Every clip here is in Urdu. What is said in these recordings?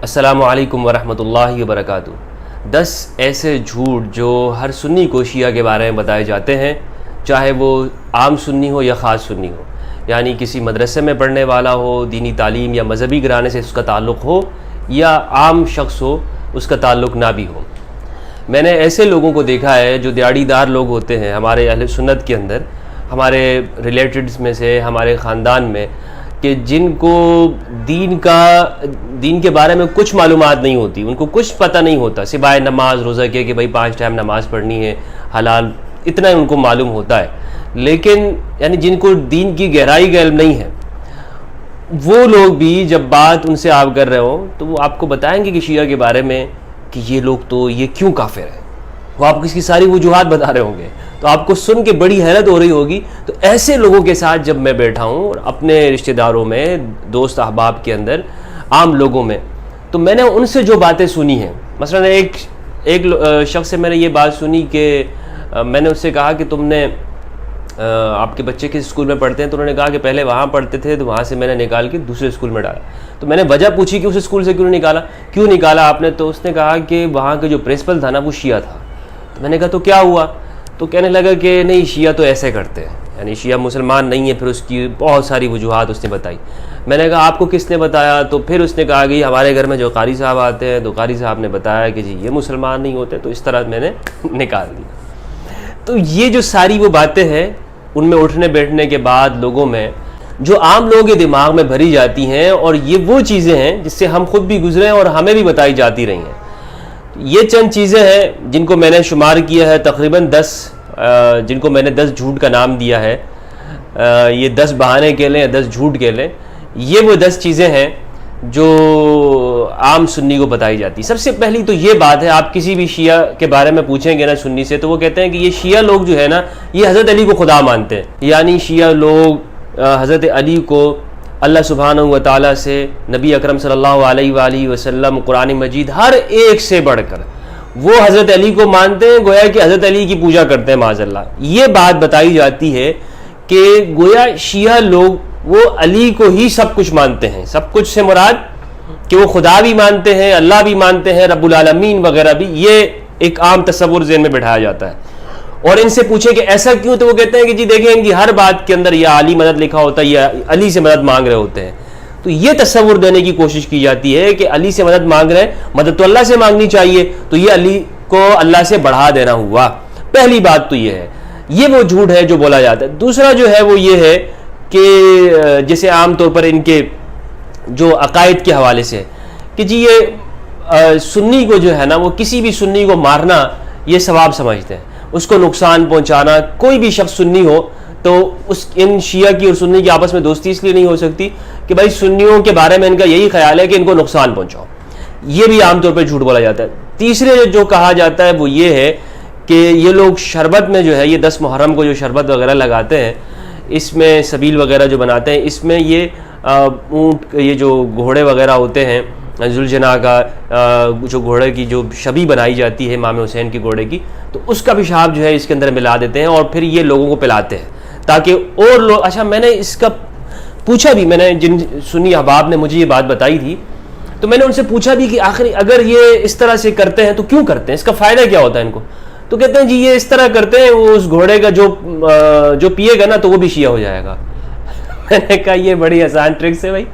السلام علیکم ورحمۃ اللہ وبرکاتہ۔ 10 ایسے جھوٹ جو ہر سنی کو شیعہ کے بارے میں بتائے جاتے ہیں، چاہے وہ عام سنی ہو یا خاص سنی ہو، یعنی کسی مدرسے میں پڑھنے والا ہو، دینی تعلیم یا مذہبی گھرانے سے اس کا تعلق ہو، یا عام شخص ہو اس کا تعلق نہ بھی ہو۔ میں نے ایسے لوگوں کو دیکھا ہے جو دیہڑی دار لوگ ہوتے ہیں ہمارے اہل سنت کے اندر، ہمارے ریلیٹڈز میں سے، ہمارے خاندان میں، کہ جن کو دین کے بارے میں کچھ معلومات نہیں ہوتی، ان کو کچھ پتہ نہیں ہوتا سوائے نماز روزہ کے کہ بھائی 5 ٹائم نماز پڑھنی ہے، حلال، اتنا ان کو معلوم ہوتا ہے، لیکن یعنی جن کو دین کی گہرائی کا علم نہیں ہے، وہ لوگ بھی جب بات ان سے آپ کر رہے ہوں تو وہ آپ کو بتائیں گے کہ شیعہ کے بارے میں کہ یہ لوگ تو یہ کیوں کافر ہیں، وہ آپ کو اس کی ساری وجوہات بتا رہے ہوں گے، تو آپ کو سن کے بڑی حیرت ہو رہی ہوگی۔ تو ایسے لوگوں کے ساتھ جب میں بیٹھا ہوں اور اپنے رشتہ داروں میں، دوست احباب کے اندر، عام لوگوں میں، تو میں نے ان سے جو باتیں سنی ہیں، مثلا ایک شخص سے میں نے یہ بات سنی کہ میں نے اس سے کہا کہ تم نے آپ کے بچے کس اسکول میں پڑھتے ہیں؟ تو انہوں نے کہا کہ پہلے وہاں پڑھتے تھے، تو وہاں سے میں نے نکال کے دوسرے اسکول میں ڈالا۔ تو میں نے وجہ پوچھی کہ اس اسکول سے کیوں نکالا آپ نے؟ تو اس نے کہا کہ وہاں کا جو پرنسپل تھا نا وہ شیعہ تھا۔ تو میں نے کہا تو کیا ہوا؟ تو کہنے لگا کہ نہیں، شیعہ تو ایسے کرتے ہیں، یعنی شیعہ مسلمان نہیں ہے۔ پھر اس کی بہت ساری وجوہات اس نے بتائی۔ میں نے کہا آپ کو کس نے بتایا؟ تو پھر اس نے کہا کہ ہمارے گھر میں جو قاری صاحب آتے ہیں، تو قاری صاحب نے بتایا کہ جی یہ مسلمان نہیں ہوتے، تو اس طرح میں نے نکال دیا۔ تو یہ جو ساری وہ باتیں ہیں، ان میں اٹھنے بیٹھنے کے بعد لوگوں میں جو عام لوگوں کے دماغ میں بھری جاتی ہیں، اور یہ وہ چیزیں ہیں جس سے ہم خود بھی گزرے ہیں اور ہمیں بھی بتائی جاتی رہی ہیں۔ یہ چند چیزیں ہیں جن کو میں نے شمار کیا ہے، تقریباً 10، جن کو میں نے 10 جھوٹ کا نام دیا ہے۔ یہ 10 بہانے کہہ لیں یا 10 جھوٹ کہہ لیں، یہ وہ 10 چیزیں ہیں جو عام سنی کو بتائی جاتی۔ سب سے پہلی تو یہ بات ہے، آپ کسی بھی شیعہ کے بارے میں پوچھیں گے نا سنی سے، تو وہ کہتے ہیں کہ یہ شیعہ لوگ جو ہے نا، یہ حضرت علی کو خدا مانتے ہیں، یعنی شیعہ لوگ حضرت علی کو اللہ سبحانہ و تعالیٰ سے، نبی اکرم صلی اللہ علیہ وآلہ وسلم، قرآن مجید، ہر ایک سے بڑھ کر وہ حضرت علی کو مانتے ہیں، گویا کہ حضرت علی کی پوجا کرتے ہیں، معاذ اللہ۔ یہ بات بتائی جاتی ہے کہ گویا شیعہ لوگ وہ علی کو ہی سب کچھ مانتے ہیں۔ سب کچھ سے مراد کہ وہ خدا بھی مانتے ہیں، اللہ بھی مانتے ہیں، رب العالمین وغیرہ بھی۔ یہ ایک عام تصور ذہن میں بٹھایا جاتا ہے، اور ان سے پوچھے کہ ایسا کیوں؟ تو وہ کہتے ہیں کہ جی دیکھیں ان کی ہر بات کے اندر یا علی مدد لکھا ہوتا ہے یا علی سے مدد مانگ رہے ہوتے ہیں۔ تو یہ تصور دینے کی کوشش کی جاتی ہے کہ علی سے مدد مانگ رہے ہیں، مدد تو اللہ سے مانگنی چاہیے، تو یہ علی کو اللہ سے بڑھا دینا ہوا۔ پہلی بات تو یہ ہے، یہ وہ جھوٹ ہے جو بولا جاتا ہے۔ دوسرا جو ہے وہ یہ ہے کہ جیسے عام طور پر ان کے جو عقائد کے حوالے سے کہ جی یہ سنی کو جو ہے نا، وہ کسی بھی سنی کو مارنا یہ ثواب سمجھتے ہیں، اس کو نقصان پہنچانا۔ کوئی بھی شخص سنی ہو تو ان شیعہ کی اور سنی کی آپس میں دوستی اس لیے نہیں ہو سکتی کہ بھائی سنیوں کے بارے میں ان کا یہی خیال ہے کہ ان کو نقصان پہنچاؤ۔ یہ بھی عام طور پہ جھوٹ بولا جاتا ہے۔ تیسرے جو کہا جاتا ہے وہ یہ ہے کہ یہ لوگ شربت میں جو ہے، یہ 10 محرم کو جو شربت وغیرہ لگاتے ہیں، اس میں سبیل وغیرہ جو بناتے ہیں، اس میں یہ اونٹ، یہ جو گھوڑے وغیرہ ہوتے ہیں، ذوالجناح کا جو گھوڑے کی جو شبیہ بنائی جاتی ہے امام حسین کی گھوڑے کی، تو اس کا پیشاب جو ہے اس کے اندر ملا دیتے ہیں، اور پھر یہ لوگوں کو پلاتے ہیں تاکہ اور لوگ۔ اچھا، میں نے اس کا پوچھا بھی، میں نے جن سنی احباب نے مجھے یہ بات بتائی تھی، تو میں نے ان سے پوچھا بھی کہ آخر اگر یہ اس طرح سے کرتے ہیں تو کیوں کرتے ہیں، اس کا فائدہ کیا ہوتا ہے ان کو؟ تو کہتے ہیں جی یہ اس طرح کرتے ہیں، وہ اس گھوڑے کا جو پیے گا نا تو وہ بھی شیعہ ہو جائے گا۔ میں نے کہا یہ بڑی آسان ٹرکس ہے بھائی،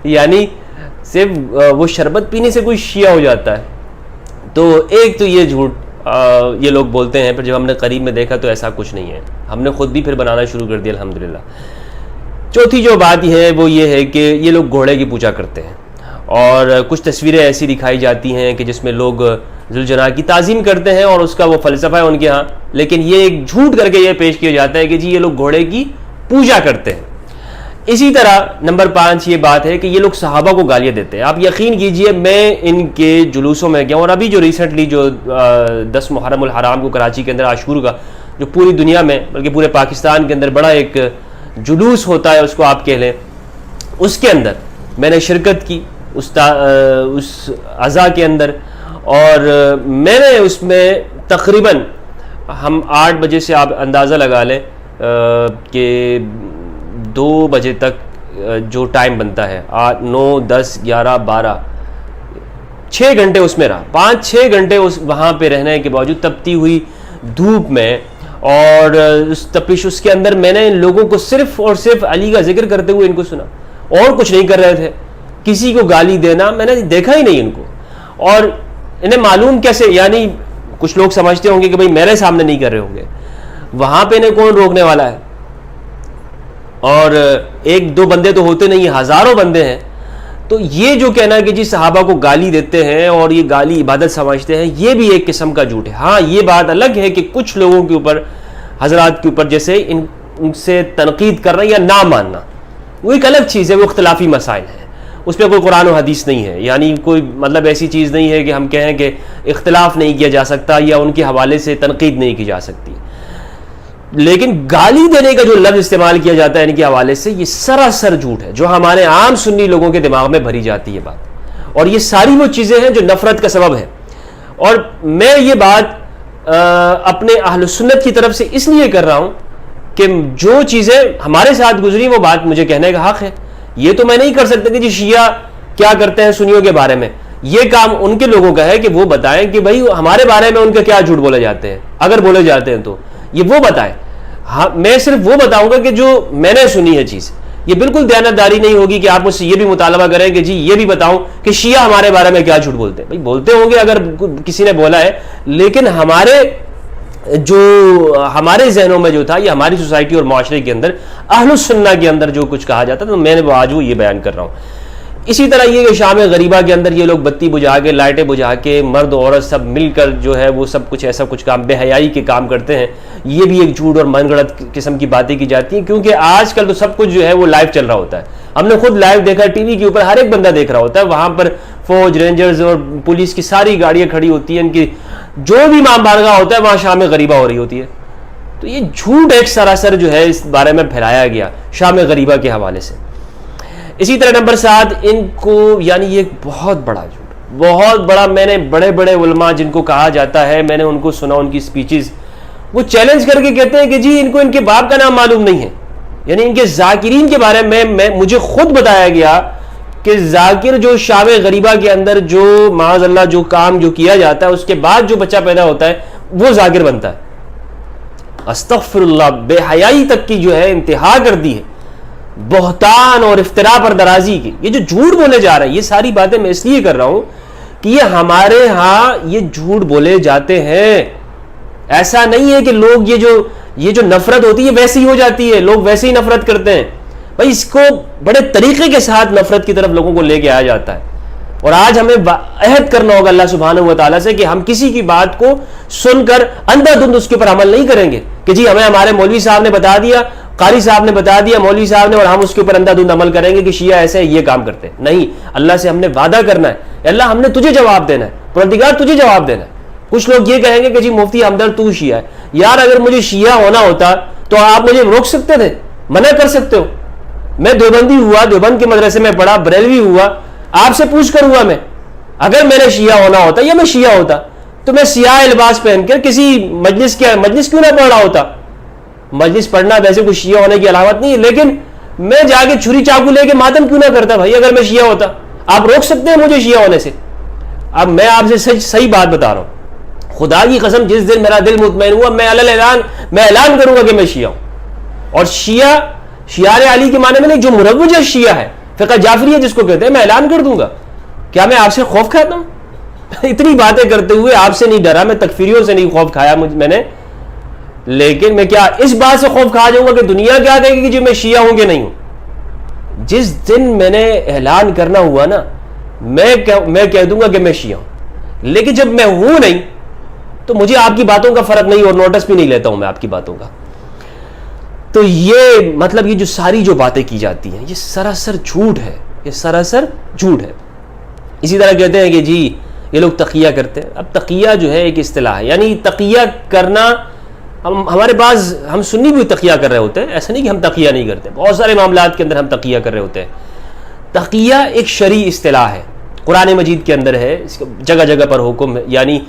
یعنی صرف وہ شربت پینے سے کوئی شیعہ ہو جاتا ہے؟ تو ایک تو یہ جھوٹ یہ لوگ بولتے ہیں، پھر جب ہم نے قریب میں دیکھا تو ایسا کچھ نہیں ہے، ہم نے خود بھی پھر بنانا شروع کر دیا الحمدللہ۔ چوتھی جو بات یہ ہے وہ یہ ہے کہ یہ لوگ گھوڑے کی پوجا کرتے ہیں، اور کچھ تصویریں ایسی دکھائی جاتی ہیں کہ جس میں لوگ ذوالجناح کی تعظیم کرتے ہیں، اور اس کا وہ فلسفہ ہے ان کے ہاں، لیکن یہ ایک جھوٹ کر کے یہ پیش کیا جاتا ہے کہ جی یہ لوگ گھوڑے کی پوجا کرتے ہیں۔ اسی طرح نمبر 5 یہ بات ہے کہ یہ لوگ صحابہ کو گالیاں دیتے ہیں۔ آپ یقین کیجئے، میں ان کے جلوسوں میں گیا ہوں، اور ابھی جو ریسنٹلی جو 10 محرم الحرام کو کراچی کے اندر عاشور کا جو پوری دنیا میں بلکہ پورے پاکستان کے اندر بڑا ایک جلوس ہوتا ہے، اس کو آپ کہہ لیں، اس کے اندر میں نے شرکت کی اس عزا کے اندر، اور میں نے اس میں تقریباً ہم 8 بجے سے آپ اندازہ لگا لیں کہ 2 بجے تک جو ٹائم بنتا ہے، 8 9 10 11 12 6 گھنٹے اس میں رہا، 5-6 گھنٹے وہاں پہ رہنے کے باوجود تپتی ہوئی دھوپ میں اور اس تپش اس کے اندر میں نے ان لوگوں کو صرف اور صرف علی کا ذکر کرتے ہوئے ان کو سنا، اور کچھ نہیں کر رہے تھے. کسی کو گالی دینا میں نے دیکھا ہی نہیں ان کو. اور انہیں معلوم کیسے، یعنی کچھ لوگ سمجھتے ہوں گے کہ بھئی میرے سامنے نہیں کر رہے ہوں گے، وہاں پہ انہیں کون روکنے والا ہے؟ اور 1-2 بندے تو ہوتے نہیں، ہزاروں بندے ہیں. تو یہ جو کہنا ہے کہ جی صحابہ کو گالی دیتے ہیں اور یہ گالی عبادت سمجھتے ہیں، یہ بھی ایک قسم کا جھوٹ ہے. ہاں یہ بات الگ ہے کہ کچھ لوگوں کے اوپر، حضرات کے اوپر جیسے ان سے تنقید کرنا یا نہ ماننا، وہ ایک الگ چیز ہے، وہ اختلافی مسائل ہیں، اس پہ کوئی قرآن و حدیث نہیں ہے. یعنی کوئی مطلب ایسی چیز نہیں ہے کہ ہم کہیں کہ اختلاف نہیں کیا جا سکتا یا ان کے حوالے سے تنقید نہیں کی جا سکتی. لیکن گالی دینے کا جو لفظ استعمال کیا جاتا ہے ان کے حوالے سے، یہ سراسر جھوٹ ہے جو ہمارے عام سنی لوگوں کے دماغ میں بھری جاتی ہے بات. اور یہ ساری وہ چیزیں ہیں جو نفرت کا سبب ہے. اور میں یہ بات اپنے اہل سنت کی طرف سے اس لیے کر رہا ہوں کہ جو چیزیں ہمارے ساتھ گزری وہ بات مجھے کہنے کا حق ہے. یہ تو میں نہیں کر سکتا کہ جی شیعہ کیا کرتے ہیں سنیوں کے بارے میں. یہ کام ان کے لوگوں کا ہے کہ وہ بتائیں کہ بھائی ہمارے بارے میں ان کے کیا جھوٹ بولے جاتے ہیں، اگر بولے جاتے ہیں تو یہ وہ بتائیں. ہاں میں صرف وہ بتاؤں گا کہ جو میں نے سنی ہے چیز. یہ بالکل دیانتداری نہیں ہوگی کہ آپ مجھ سے یہ بھی مطالبہ کریں کہ جی یہ بھی بتاؤں کہ شیعہ ہمارے بارے میں کیا جھوٹ بولتے ہیں. بھائی بولتے ہوں گے اگر کسی نے بولا ہے، لیکن ہمارے ذہنوں میں جو تھا، یہ ہماری سوسائٹی اور معاشرے کے اندر اہل السنہ کے اندر جو کچھ کہا جاتا، تو میں نے آج وہ یہ بیان کر رہا ہوں. اسی طرح یہ کہ شام غریبہ کے اندر یہ لوگ بتی بجھا کے، لائٹیں بجھا کے، مرد عورت سب مل کر جو ہے وہ سب کچھ ایسا کچھ کام، بے حیائی کے کام کرتے ہیں. یہ بھی ایک جھوٹ اور من گڑت قسم کی باتیں کی جاتی ہیں، کیونکہ آج کل تو سب کچھ جو ہے وہ لائیو چل رہا ہوتا ہے. ہم نے خود لائیو دیکھا، ٹی وی کے اوپر ہر ایک بندہ دیکھ رہا ہوتا ہے. وہاں پر فوج، رینجرز اور پولیس کی ساری گاڑیاں کھڑی ہوتی ہیں، ان کی جو بھی امام بارگاہ ہوتا ہے وہاں شام غریبہ ہو رہی ہوتی ہے. تو یہ جھوٹ ایک سراسر جو ہے اس بارے میں پھیلایا گیا شام غریبہ کے حوالے سے. اسی طرح نمبر 7 ان کو، یعنی یہ ایک بہت بڑا جھوٹ، بہت بڑا. میں نے بڑے بڑے علماء جن کو کہا جاتا ہے، میں نے ان کو سنا، ان کی سپیچز، وہ چیلنج کر کے کہتے ہیں کہ جی ان کو ان کے باپ کا نام معلوم نہیں ہے. یعنی ان کے ذاکرین کے بارے میں مجھے خود بتایا گیا کہ ذاکر جو شام غریبہ کے اندر جو معاذ اللہ جو کام جو کیا جاتا ہے، اس کے بعد جو بچہ پیدا ہوتا ہے وہ ذاکر بنتا ہے. استغفر اللہ، بے حیائی تک کی جو ہے انتہا کر دی ہے، بہتان اور افتراء پر درازی کی. یہ جو جھوٹ بولے جا رہے ہیں، یہ ساری باتیں میں اس لیے کر رہا ہوں کہ یہ ہمارے ہاں یہ جھوٹ بولے جاتے ہیں. ایسا نہیں ہے کہ لوگ یہ جو نفرت ہوتی ہے ویسی ہو جاتی ہے، لوگ ویسے ہی نفرت کرتے ہیں. بھائی اس کو بڑے طریقے کے ساتھ نفرت کی طرف لوگوں کو لے کے آیا جاتا ہے. اور آج ہمیں عہد کرنا ہوگا اللہ سبحانہ و تعالیٰ سے کہ ہم کسی کی بات کو سن کر اندھا دھند اس کے اوپر عمل نہیں کریں گے کہ جی ہمیں ہمارے مولوی صاحب نے بتا دیا، قاری صاحب نے بتا دیا، مولوی صاحب نے، اور ہم اس کے اوپر اندھا دھند عمل کریں گے کہ شیعہ ایسے یہ کام کرتے ہیں. نہیں، اللہ سے ہم نے وعدہ کرنا ہے، اللہ ہم نے تجھے جواب دینا ہے، پروردگار تجھے جواب دینا ہے. کچھ لوگ یہ کہیں گے کہ جی مفتی ہمدرد تو شیعہ ہے. یار اگر مجھے شیعہ ہونا ہوتا تو آپ مجھے روک سکتے تھے، منع کر سکتے ہو. میں دیوبندی ہوا، دیوبند کے مدرسے میں پڑھا، بریلوی ہوا، آپ سے پوچھ کر ہوا. میں اگر میرے شیعہ ہونا ہوتا یا میں شیعہ ہوتا تو میں سیاہ لباس پہن کر کسی مجلس کیوں نہ پڑھ رہا ہوتا. مجلس پڑھنا ویسے کوئی شیعہ ہونے کی علامت نہیں ہے، لیکن میں جا کے چھری چاقو لے کے ماتم کیوں نہ کرتا بھائی اگر میں شیعہ ہوتا. آپ روک سکتے ہیں مجھے شیعہ ہونے سے؟ اب میں آپ سے صحیح بات بتا رہا ہوں، خدا کی قسم جس دن میرا دل مطمئن ہوا میں اعلان کروں گا کہ میں شیعہ ہوں. اور شیعہ علی کے معنی میں نہیں، جو مروج شیعہ ہے، فقہ جعفریہ جس کو کہتے ہیں، میں اعلان کر دوں گا. کیا میں آپ سے خوف کھاتا ہوں؟ اتنی باتیں کرتے ہوئے آپ سے نہیں ڈرا، میں تکفیریوں سے نہیں خوف کھایا میں نے، لیکن میں کیا اس بات سے خوف کھا جاؤں گا کہ دنیا کیا کہے گی کہ جی میں شیعہ ہوں کہ نہیں ہوں. جس دن میں نے اعلان کرنا ہوا نا، میں کہہ دوں گا کہ میں شیعہ ہوں. لیکن جب میں ہوں نہیں تو مجھے آپ کی باتوں کا فرق نہیں، اور نوٹس بھی نہیں لیتا ہوں میں آپ کی باتوں کا. تو یہ مطلب یہ جو ساری جو باتیں کی جاتی ہیں یہ سراسر جھوٹ ہے، یہ سراسر جھوٹ ہے. اسی طرح کہتے ہیں کہ جی یہ لوگ تقیہ کرتے ہیں. اب تقیہ جو ہے ایک اصطلاح ہے، یعنی تقیہ کرنا، ہمارے پاس ہم سنی بھی تقیہ کر رہے ہوتے ہیں، ایسا نہیں کہ ہم تقیہ نہیں کرتے، بہت سارے معاملات کے اندر ہم تقیہ کر رہے ہوتے ہیں. تقیہ ایک شرعی اصطلاح ہے، قرآن مجید کے اندر ہے، اس جگہ جگہ پر حکم ہے. یعنی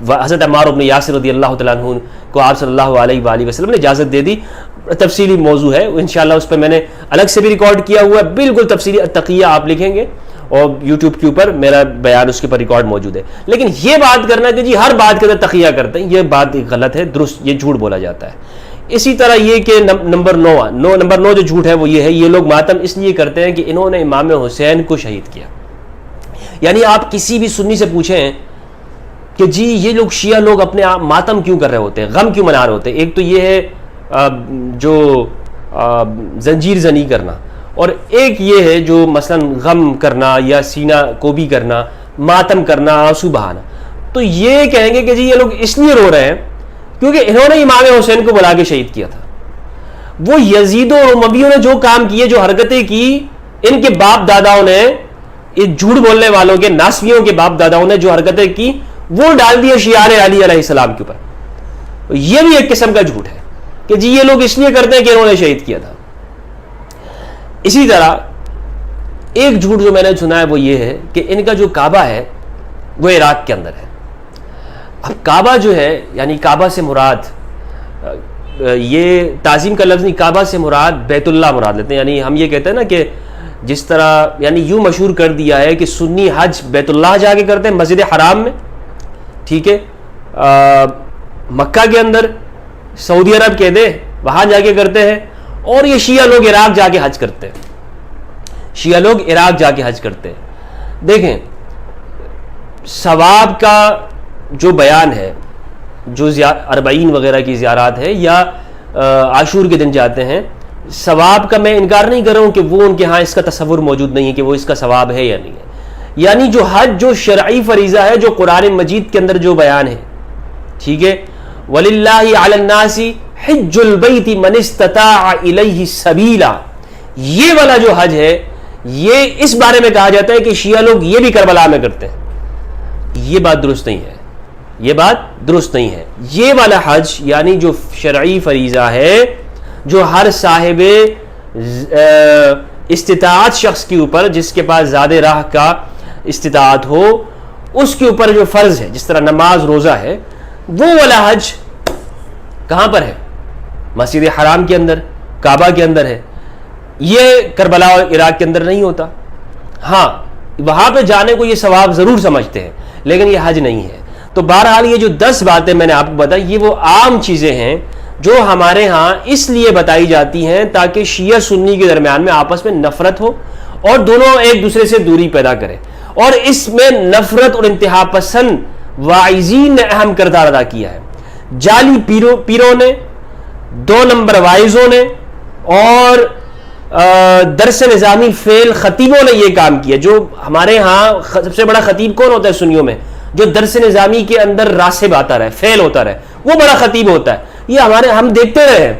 حضرت عمار بن یاسر رضی اللہ تعالیٰ عنہ کو آپ صلی اللہ علیہ وآلہ وسلم نے اجازت دے دی. تفصیلی موضوع ہے انشاءاللہ، اس پہ میں نے الگ سے بھی ریکارڈ کیا ہوا ہے، بالکل تفصیلی. تقیہ آپ لکھیں گے اور یوٹیوب کے اوپر میرا بیان اس کے اوپر ریکارڈ موجود ہے. لیکن یہ بات کرنا کہ جی ہر بات کے اندر تقیہ کرتے ہیں، یہ بات غلط ہے، درست، یہ جھوٹ بولا جاتا ہے. اسی طرح یہ کہ نمبر 9 جو جھوٹ ہے وہ یہ ہے، یہ لوگ ماتم اس لیے کرتے ہیں کہ انہوں نے امام حسین کو شہید کیا. یعنی آپ کسی بھی سنی سے پوچھیں کہ جی یہ لوگ شیعہ لوگ اپنے ماتم کیوں کر رہے ہوتے ہیں، غم کیوں منا رہے ہوتے ہیں. ایک تو یہ ہے جو زنجیر زنی کرنا، اور ایک یہ ہے جو مثلا غم کرنا یا سینہ کوبی کرنا، ماتم کرنا، آنسو بہانا. تو یہ کہیں گے کہ جی یہ لوگ اس لیے رو رہے ہیں کیونکہ انہوں نے امام حسین کو بلا کے شہید کیا تھا. وہ یزید و امویوں نے جو کام کیے، جو حرکتیں کی، ان کے باپ داداؤں نے، جھوٹ بولنے والوں کے، ناسبیوں کے باپ داداؤں نے جو حرکتیں کی وہ ڈال دیے شیعہ علی علیہ السلام کے اوپر. یہ بھی ایک قسم کا جھوٹ ہے کہ جی یہ لوگ اس لیے کرتے ہیں کہ انہوں نے شہید کیا تھا. اسی طرح ایک جھوٹ جو میں نے سنا ہے وہ یہ ہے کہ ان کا جو کعبہ ہے وہ عراق کے اندر ہے. اب کعبہ جو ہے، یعنی کعبہ سے مراد، یہ تعظیم کا لفظ نہیں، کعبہ سے مراد بیت اللہ مراد لیتے ہیں. یعنی ہم یہ کہتے ہیں نا کہ جس طرح یعنی یوں مشہور کر دیا ہے کہ سنی حج بیت اللہ جا کے کرتے ہیں، مسجد حرام میں، ٹھیک ہے، مکہ کے اندر، سعودی عرب کہہ دے وہاں جا کے کرتے ہیں. اور یہ شیعہ لوگ عراق جا کے حج کرتے ہیں، شیعہ لوگ عراق جا کے حج کرتے ہیں. دیکھیں ثواب کا جو بیان ہے، جو اربعین وغیرہ کی زیارات ہے یا عاشور کے دن جاتے ہیں، ثواب کا میں انکار نہیں کر رہا ہوں کہ وہ ان کے ہاں اس کا تصور موجود نہیں ہے کہ وہ اس کا ثواب ہے یا نہیں ہے. یعنی جو حج جو شرعی فریضہ ہے، جو قرآن مجید کے اندر جو بیان ہے، ٹھیک ہے، وَلِلَّهِ عَلَى النَّاسِ حِجُّ الْبَيْتِ مَنِ اسْتَطَاعَ إِلَيْهِ سَبِيلًا، یہ والا جو حج ہے، یہ اس بارے میں کہا جاتا ہے کہ شیعہ لوگ یہ بھی کربلا میں کرتے ہیں. یہ بات درست نہیں ہے، یہ بات درست نہیں ہے. یہ والا حج یعنی جو شرعی فریضہ ہے، جو ہر صاحب استطاعت شخص کے اوپر، جس کے پاس زیادہ راہ کا استطاعت ہو، اس کے اوپر جو فرض ہے، جس طرح نماز روزہ ہے، وہ والا حج کہاں پر ہے؟ مسجد حرام کے اندر، کعبہ کے اندر ہے. یہ کربلا اور عراق کے اندر نہیں ہوتا. ہاں وہاں پہ جانے کو یہ ثواب ضرور سمجھتے ہیں، لیکن یہ حج نہیں ہے. تو بہرحال یہ جو 10 باتیں میں نے آپ کو بتائی، یہ وہ عام چیزیں ہیں جو ہمارے ہاں اس لیے بتائی جاتی ہیں تاکہ شیعہ سنی کے درمیان میں آپس میں نفرت ہو اور دونوں ایک دوسرے سے دوری پیدا کریں. اور اس میں نفرت اور انتہا پسند واعظین نے اہم کردار ادا کیا ہے. جعلی پیروں نے، 2 نمبر وائزوں نے، اور درس نظامی فیل خطیبوں نے یہ کام کیا. جو ہمارے ہاں سب سے بڑا خطیب کون ہوتا ہے سنیوں میں؟ جو درس نظامی کے اندر راسب آتا رہے، فیل ہوتا رہے، وہ بڑا خطیب ہوتا ہے. یہ ہم دیکھتے رہے ہیں،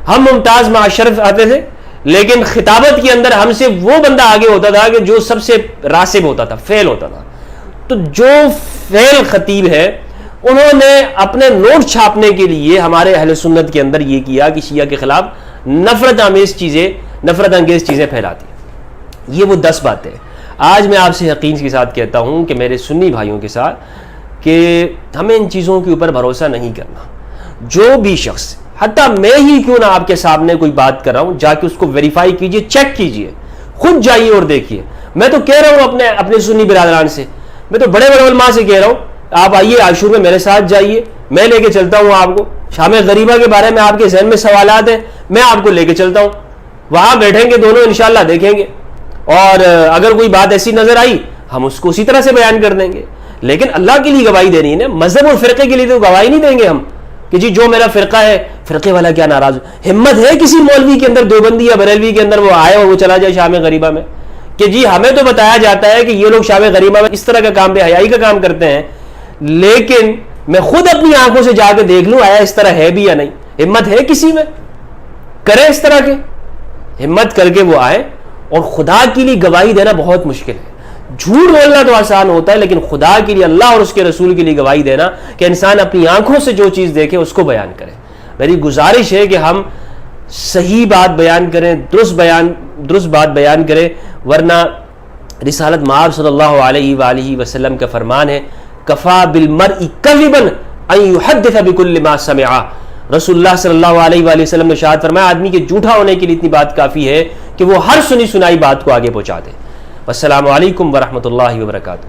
ہم ممتاز معاشرف آتے تھے، لیکن خطابت کے اندر ہم سے وہ بندہ آگے ہوتا تھا کہ جو سب سے راسب ہوتا تھا، فیل ہوتا تھا. تو جو فیل خطیب ہے، انہوں نے اپنے نوٹ چھاپنے کے لیے ہمارے اہل سنت کے اندر یہ کیا کہ شیعہ کے خلاف نفرت انگیز چیزیں پھیلاتی. یہ وہ 10 باتیں. آج میں آپ سے یقین کے ساتھ کہتا ہوں کہ میرے سنی بھائیوں کے ساتھ کہ ہمیں ان چیزوں کے اوپر بھروسہ نہیں کرنا. جو بھی شخص، حتیٰ میں ہی کیوں نہ آپ کے سامنے کوئی بات کر رہا ہوں، جا کے اس کو ویریفائی کیجئے، چیک کیجئے، خود جائیے اور دیکھیے. میں تو کہہ رہا ہوں اپنے سنی برادران سے، میں تو بڑے علماء سے کہہ رہا ہوں، آپ آئیے عاشور میں میرے ساتھ جائیے، میں لے کے چلتا ہوں آپ کو. شام غریبہ کے بارے میں آپ کے ذہن میں سوالات ہیں، میں آپ کو لے کے چلتا ہوں، وہاں بیٹھیں گے دونوں انشاءاللہ، دیکھیں گے، اور اگر کوئی بات ایسی نظر آئی ہم اس کو اسی طرح سے بیان کر دیں گے. لیکن اللہ کے لیے گواہی دینی ہے نا، مذہب اور فرقے کے لیے تو گواہی نہیں دیں گے ہم کہ جی جو میرا فرقہ ہے، فرقے والا کیا ناراض ہو. ہمت ہے کسی مولوی کے اندر، دیوبندی یا بریلوی کے اندر وہ آئے اور وہ چلا جائے شام غریبہ میں کہ جی ہمیں تو بتایا جاتا ہے کہ یہ لوگ شام غریبہ میں اس طرح کا کام، بے حیائی کا کام کرتے ہیں، لیکن میں خود اپنی آنکھوں سے جا کے دیکھ لوں آیا اس طرح ہے بھی یا نہیں. ہمت ہے کسی میں کرے اس طرح کے؟ ہمت کر کے وہ آئے. اور خدا کے لیے گواہی دینا بہت مشکل ہے. جھوٹ بولنا تو آسان ہوتا ہے، لیکن خدا کے لیے، اللہ اور اس کے رسول کے لیے گواہی دینا کہ انسان اپنی آنکھوں سے جو چیز دیکھے اس کو بیان کرے. میری گزارش ہے کہ ہم صحیح بات بیان کریں، درست بات بیان کریں، ورنہ رسالت مآب صلی اللہ علیہ وآلہ وسلم کا فرمان ہے، کفا بالمرء کذبا ان یحدث بکل ما سمع. رسول اللہ صلی اللہ علیہ وآلہ وسلم نے ارشاد فرمایا، آدمی کے جھوٹا ہونے کے لیے اتنی بات کافی ہے کہ وہ ہر سنی سنائی بات کو آگے پہنچا دے. والسلام علیکم ورحمۃ اللہ وبرکاتہ.